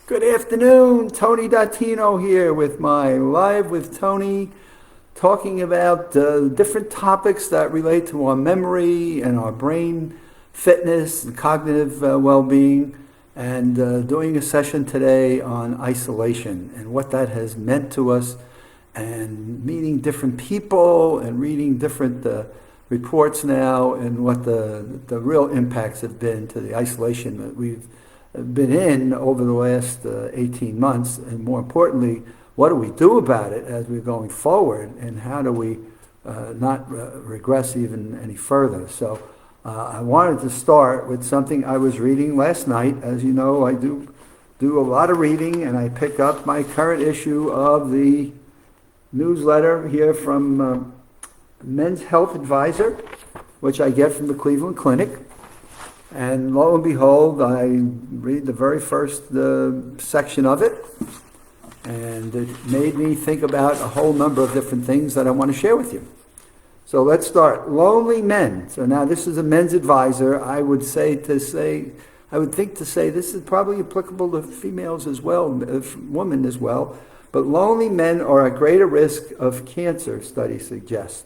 Good afternoon, Tony Dattino here with my Live with Tony, talking about different topics that relate to our memory and our brain fitness and cognitive well-being, and doing a session today on isolation and what that has meant to us, and meeting different people and reading different reports now, and what the real impacts have been to the isolation that we've been in over the last 18 months, and more importantly, what do we do about it as we're going forward, and how do we not regress even any further. So I wanted to start with something I was reading last night. As you know, I do a lot of reading, and I pick up my current issue of the newsletter here from Men's Health Advisor, which I get from the Cleveland Clinic. And lo and behold, I read the very first section of it, and it made me think about a whole number of different things that I want to share with you. So let's start. Lonely men. So now this is a men's advisor. I would think to say this is probably applicable to females as well, women as well. But lonely men are at greater risk of cancer, studies suggest.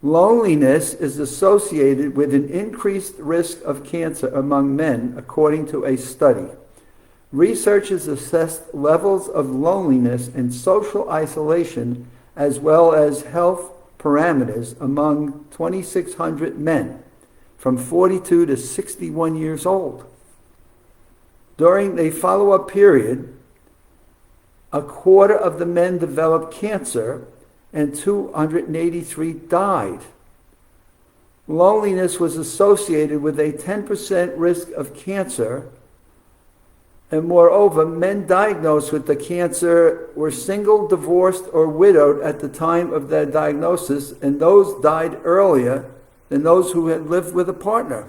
Loneliness is associated with an increased risk of cancer among men, according to a study. Researchers assessed levels of loneliness and social isolation, as well as health parameters, among 2,600 men from 42 to 61 years old. During a follow-up period, a quarter of the men developed cancer, and 283 died. Loneliness was associated with a 10% risk of cancer, and moreover, men diagnosed with the cancer were single, divorced, or widowed at the time of their diagnosis, and those died earlier than those who had lived with a partner.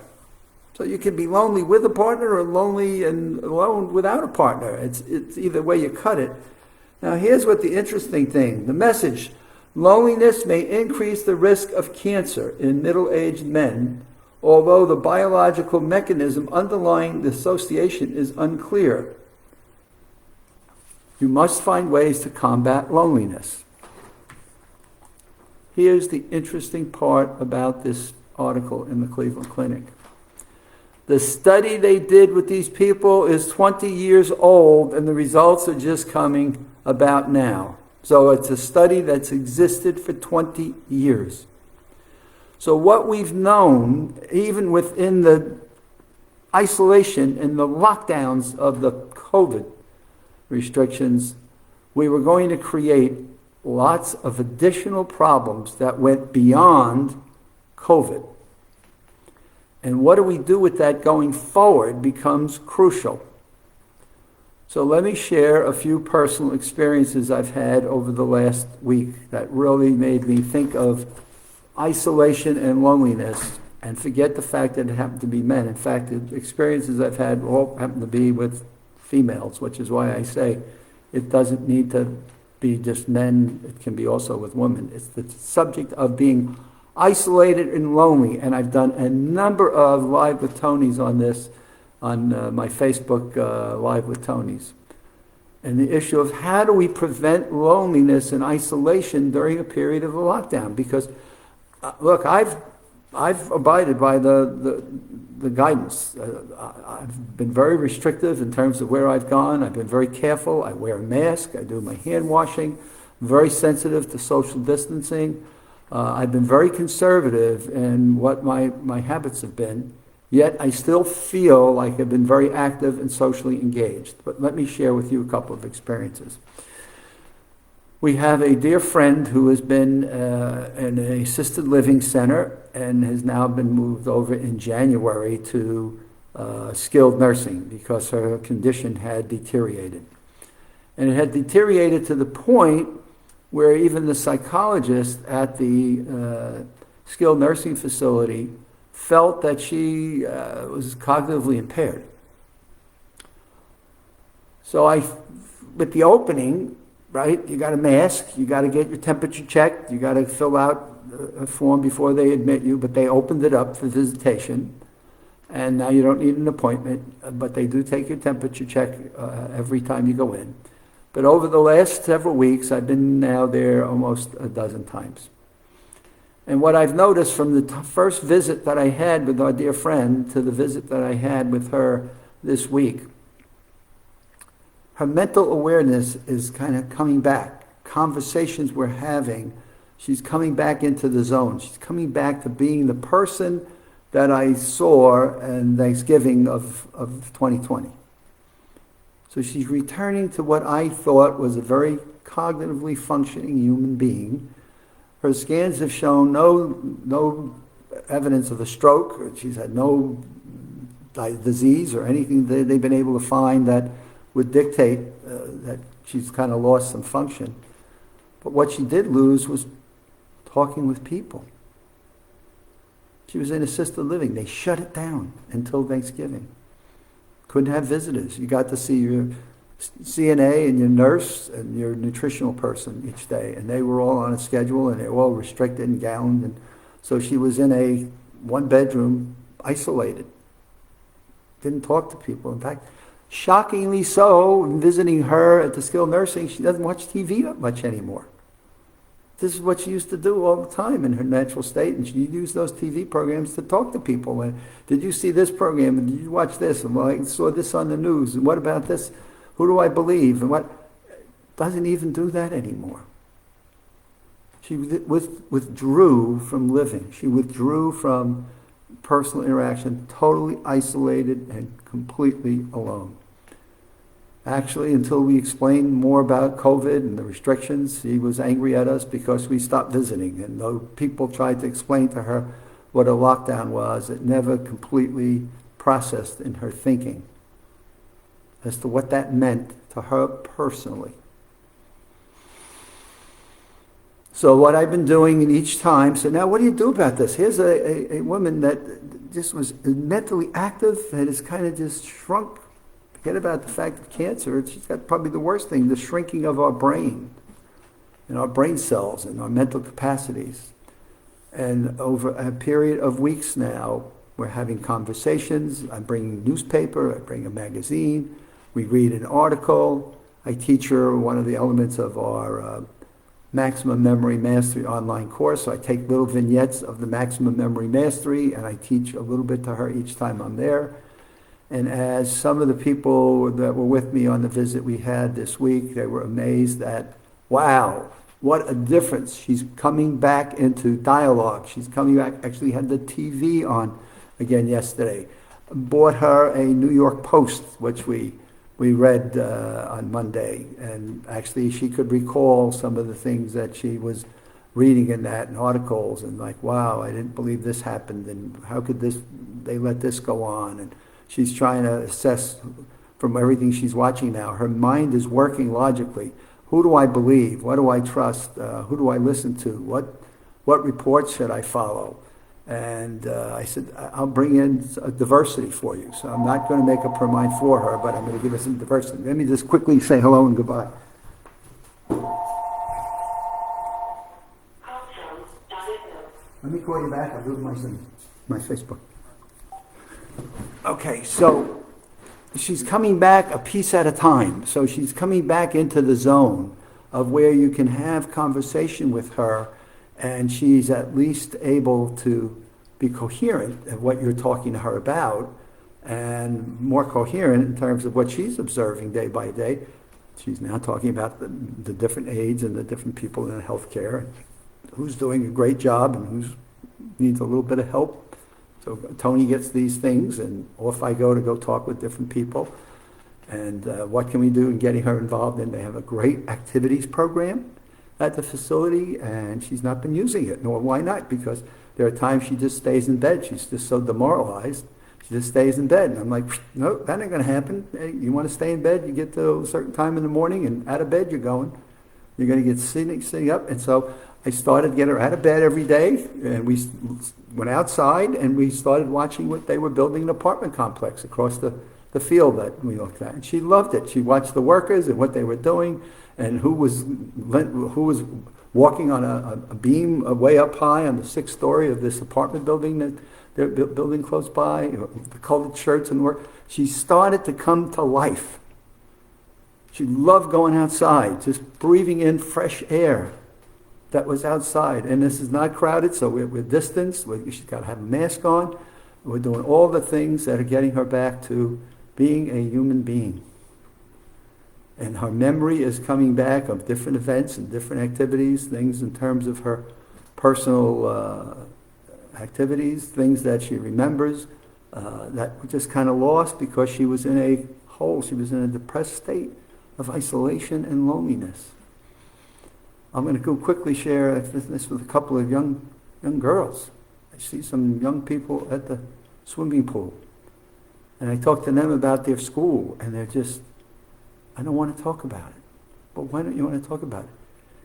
So you can be lonely with a partner or lonely and alone without a partner. It's either way you cut it. Now here's what the interesting thing, the message. Loneliness may increase the risk of cancer in middle-aged men, although the biological mechanism underlying the association is unclear. You must find ways to combat loneliness. Here's the interesting part about this article in the Cleveland Clinic. The study they did with these people is 20 years old, and the results are just coming about now. So it's a study that's existed for 20 years. So what we've known, even within the isolation and the lockdowns of the COVID restrictions, we were going to create lots of additional problems that went beyond COVID. And what do we do with that going forward becomes crucial. So let me share a few personal experiences I've had over the last week that really made me think of isolation and loneliness, and forget the fact that it happened to be men. In fact, the experiences I've had all happen to be with females, which is why I say it doesn't need to be just men, it can be also with women. It's the subject of being isolated and lonely, and I've done a number of Live with Tonys on this, on my Facebook Live with Tonys. And the issue of how do we prevent loneliness and isolation during a period of a lockdown? Because, look, I've abided by the guidance. I've been very restrictive in terms of where I've gone. I've been very careful. I wear a mask. I do my hand washing. Very sensitive to social distancing. I've been very conservative in what my habits have been. Yet I still feel like I've been very active and socially engaged. But let me share with you a couple of experiences. We have a dear friend who has been in an assisted living center and has now been moved over in January to skilled nursing because her condition had deteriorated. And it had deteriorated to the point where even the psychologist at the skilled nursing facility felt that she was cognitively impaired. So with the opening, right, you got a mask, you got to get your temperature checked, you got to fill out a form before they admit you, but they opened it up for visitation. And now you don't need an appointment, but they do take your temperature check every time you go in. But over the last several weeks, I've been now there almost a dozen times. And what I've noticed from the first visit that I had with our dear friend to the visit that I had with her this week, her mental awareness is kind of coming back. Conversations we're having, she's coming back into the zone. She's coming back to being the person that I saw in Thanksgiving of 2020. So she's returning to what I thought was a very cognitively functioning human being. Her scans have shown no evidence of a stroke. She's had no disease or anything that they've been able to find that would dictate that she's kind of lost some function. But what she did lose was talking with people. She was in assisted living. They shut it down until Thanksgiving. Couldn't have visitors. You got to see your CNA and your nurse and your nutritional person each day. And they were all on a schedule and they were all restricted and gowned. And so she was in a one-bedroom, isolated. Didn't talk to people. In fact, shockingly so, visiting her at the skilled nursing, she doesn't watch TV that much anymore. This is what she used to do all the time in her natural state, and she used those TV programs to talk to people. And did you see this program? And did you watch this? And well, I saw this on the news. And what about this? Who do I believe? And what? Doesn't even do that anymore. She withdrew from living. She withdrew from personal interaction, totally isolated and completely alone. Actually, until we explained more about COVID and the restrictions, he was angry at us because we stopped visiting. And though people tried to explain to her what a lockdown was, it never completely processed in her thinking as to what that meant to her personally. So what I've been doing in each time, so now what do you do about this? Here's a woman that just was mentally active and has kind of just shrunk. Forget about the fact of cancer. She's got probably the worst thing, the shrinking of our brain and our brain cells and our mental capacities. And over a period of weeks now, we're having conversations. I'm bringing newspaper, I bring a magazine, we read an article. I teach her one of the elements of our Maximum Memory Mastery online course. So I take little vignettes of the Maximum Memory Mastery and I teach a little bit to her each time I'm there. And as some of the people that were with me on the visit we had this week, they were amazed at, wow, what a difference. She's coming back into dialogue. She's coming back, actually had the TV on again yesterday. Bought her a New York Post, which we read on Monday. And actually she could recall some of the things that she was reading in that and articles and like, wow, I didn't believe this happened. And how could they let this go on? And she's trying to assess from everything she's watching now. Her mind is working logically. Who do I believe? What do I trust? Who do I listen to? What reports should I follow? And I said, I'll bring in a diversity for you. So I'm not going to make up her mind for her, but I'm going to give her some diversity. Let me just quickly say hello and goodbye. Let me call you back. I'll do my Facebook. Okay, so she's coming back a piece at a time. So she's coming back into the zone of where you can have conversation with her and she's at least able to be coherent of what you're talking to her about and more coherent in terms of what she's observing day by day. She's now talking about the different aides and the different people in healthcare, who's doing a great job and who needs a little bit of help. So Tony gets these things, and off I go to go talk with different people. And what can we do in getting her involved in? They have a great activities program at the facility, and she's not been using it. Nor why not? Because there are times she just stays in bed. She's just so demoralized. She just stays in bed. And I'm like, no, that ain't going to happen. Hey, you want to stay in bed? You get to a certain time in the morning, and out of bed you're going. You're going to get sitting up. And so I started to get her out of bed every day, and we went outside and we started watching what they were building, an apartment complex across the field that we looked at. And she loved it. She watched the workers and what they were doing and who was walking on a beam way up high on the 6th story of this apartment building that their building close by, the colored shirts and work. She started to come to life. She loved going outside, just breathing in fresh air that was outside. And this is not crowded, so we're distanced. She's got to have a mask on. We're doing all the things that are getting her back to being a human being. And her memory is coming back of different events and different activities, things in terms of her personal activities, things that she remembers that were just kind of lost because she was in a hole. She was in a depressed state of isolation and loneliness. I'm going to go quickly share this with a couple of young girls. I see some young people at the swimming pool. And I talk to them about their school, and they're just, I don't want to talk about it. But why don't you want to talk about it?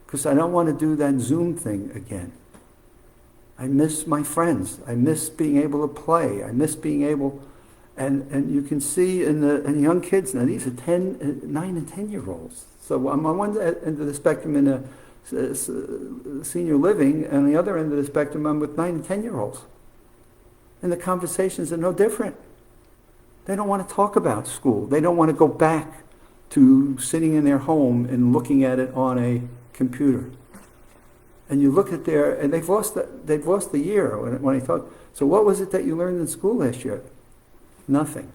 Because I don't want to do that Zoom thing again. I miss my friends. I miss being able to play. I miss being able, and you can see in the young kids now, these are 9 and 10-year-olds. So I'm on one end of the spectrum in a senior living, and on the other end of the spectrum I'm with 9 and 10-year-olds. And the conversations are no different. They don't want to talk about school. They don't want to go back to sitting in their home and looking at it on a computer. And you look at and they've lost the year when I talk. So what was it that you learned in school last year? Nothing.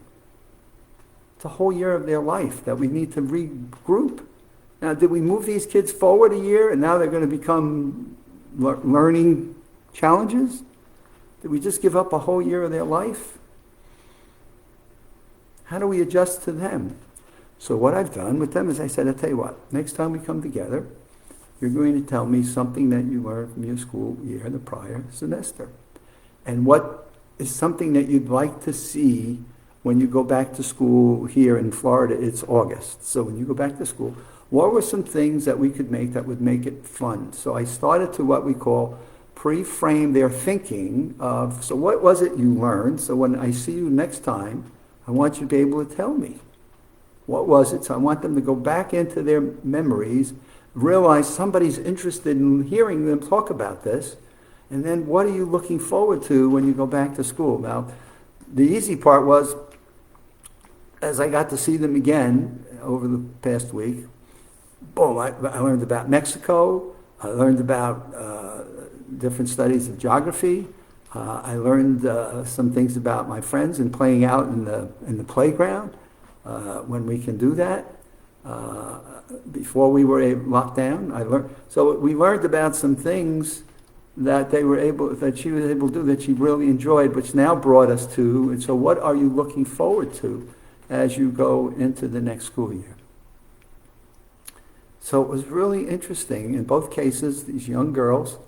It's a whole year of their life that we need to regroup. Now, did we move these kids forward a year and now they're going to become learning challenges? Did we just give up a whole year of their life? How do we adjust to them? So what I've done with them is I said, I'll tell you what, next time we come together, you're going to tell me something that you learned from your school year, the prior semester. And what is something that you'd like to see when you go back to school here in Florida? It's August. So when you go back to school, what were some things that we could make that would make it fun? So I started to what we call pre-frame their thinking of, so what was it you learned? So when I see you next time, I want you to be able to tell me. What was it? So I want them to go back into their memories, realize somebody's interested in hearing them talk about this, and then what are you looking forward to when you go back to school? Now, the easy part was, as I got to see them again over the past week, boom, I learned about Mexico, I learned about different studies of geography, I learned some things about my friends and playing out in the playground when we can do that. Before we were locked down, we learned about some things that she was able to do that she really enjoyed, which now brought us to, and so what are you looking forward to as you go into the next school year? So it was really interesting. In both cases, these young girls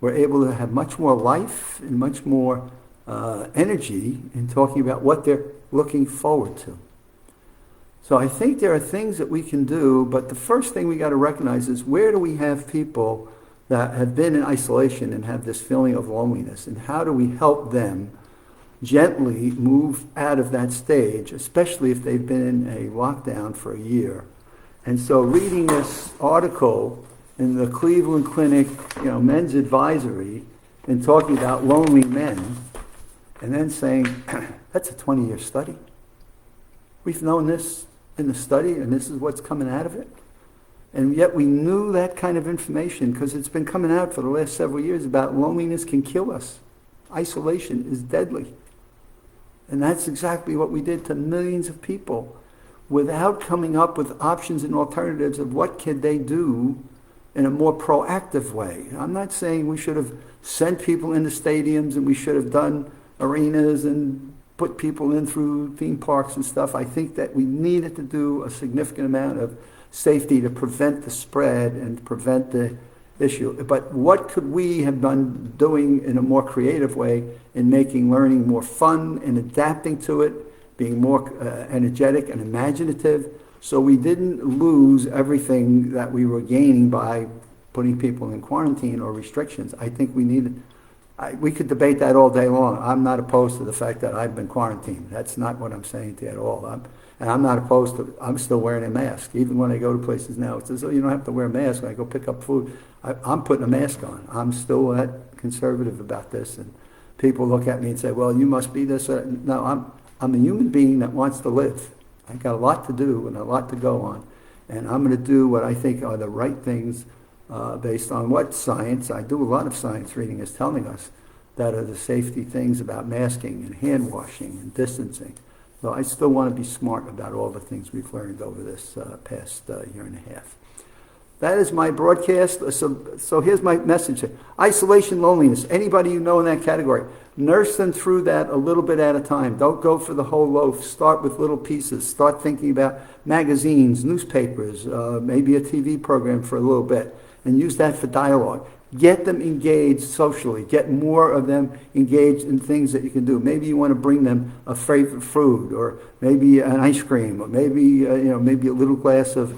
were able to have much more life and much more energy in talking about what they're looking forward to. So I think there are things that we can do, but the first thing we got to recognize is, where do we have people that have been in isolation and have this feeling of loneliness, and how do we help them gently move out of that stage, especially if they've been in a lockdown for a year. And so reading this article in the Cleveland Clinic, Men's Advisory, and talking about lonely men, and then saying, that's a 20-year study. We've known this in the study, and this is what's coming out of it. And yet we knew that kind of information because it's been coming out for the last several years about loneliness can kill us. Isolation is deadly. And that's exactly what we did to millions of people without coming up with options and alternatives of what could they do in a more proactive way. I'm not saying we should have sent people into stadiums and we should have done arenas and put people in through theme parks and stuff. I think that we needed to do a significant amount of safety to prevent the spread and prevent the issue. But what could we have been doing in a more creative way in making learning more fun and adapting to it, being more energetic and imaginative, so we didn't lose everything that we were gaining by putting people in quarantine or restrictions? I think we needed, we could debate that all day long. I'm not opposed to the fact that I've been quarantined. That's not what I'm saying to you at all. And I'm not opposed to, I'm still wearing a mask. Even when I go to places now, it says, oh, you don't have to wear a mask when I go pick up food. I'm putting a mask on. I'm still that conservative about this. people look at me and say, well, you must be this. No, I'm a human being that wants to live. I got a lot to do and a lot to go on. And I'm going to do what I think are the right things based on what science, I do a lot of science reading, is telling us that are the safety things about masking and hand washing and distancing. So I still want to be smart about all the things we've learned over this past year and a half. That is my broadcast. So here's my message. Isolation, loneliness. Anybody you know in that category, nurse them through that a little bit at a time. Don't go for the whole loaf. Start with little pieces. Start thinking about magazines, newspapers, maybe a TV program for a little bit, and use that for dialogue. Get them engaged socially. Get more of them engaged in things that you can do. Maybe you want to bring them a favorite food, or maybe an ice cream, or maybe maybe a little glass of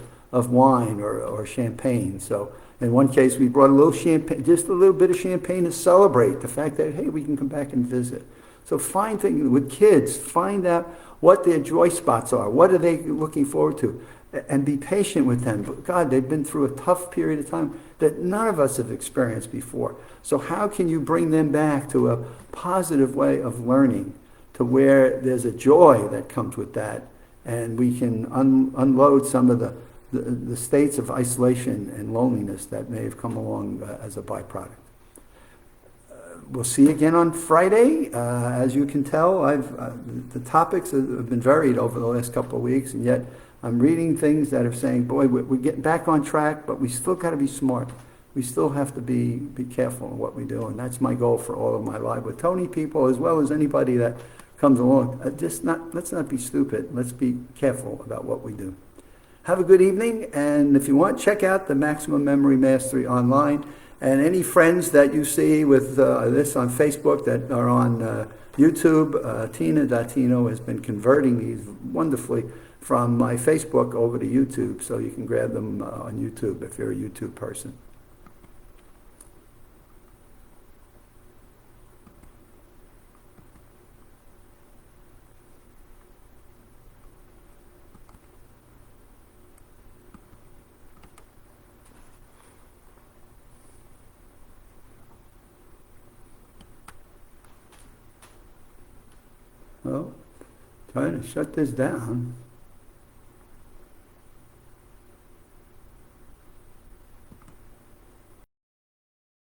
wine or champagne. So in one case, we brought a little champagne, just a little bit of champagne to celebrate the fact that, hey, we can come back and visit. So find things with kids, find out what their joy spots are. What are they looking forward to? And be patient with them. God, they've been through a tough period of time that none of us have experienced before. So how can you bring them back to a positive way of learning, to where there's a joy that comes with that, and we can unload some of the states of isolation and loneliness that may have come along as a byproduct. We'll see you again on Friday. As you can tell, the topics have been varied over the last couple of weeks, and yet I'm reading things that are saying, boy, we're getting back on track, but we still got to be smart. We still have to be careful in what we do, and that's my goal for all of my Live with Tony people, as well as anybody that comes along. Let's not be stupid. Let's be careful about what we do. Have a good evening, and if you want, check out the Maximum Memory Mastery online. And any friends that you see with this on Facebook that are on YouTube, Tina.Tino has been converting these wonderfully from my Facebook over to YouTube, so you can grab them on YouTube if you're a YouTube person. Well, trying to shut this down.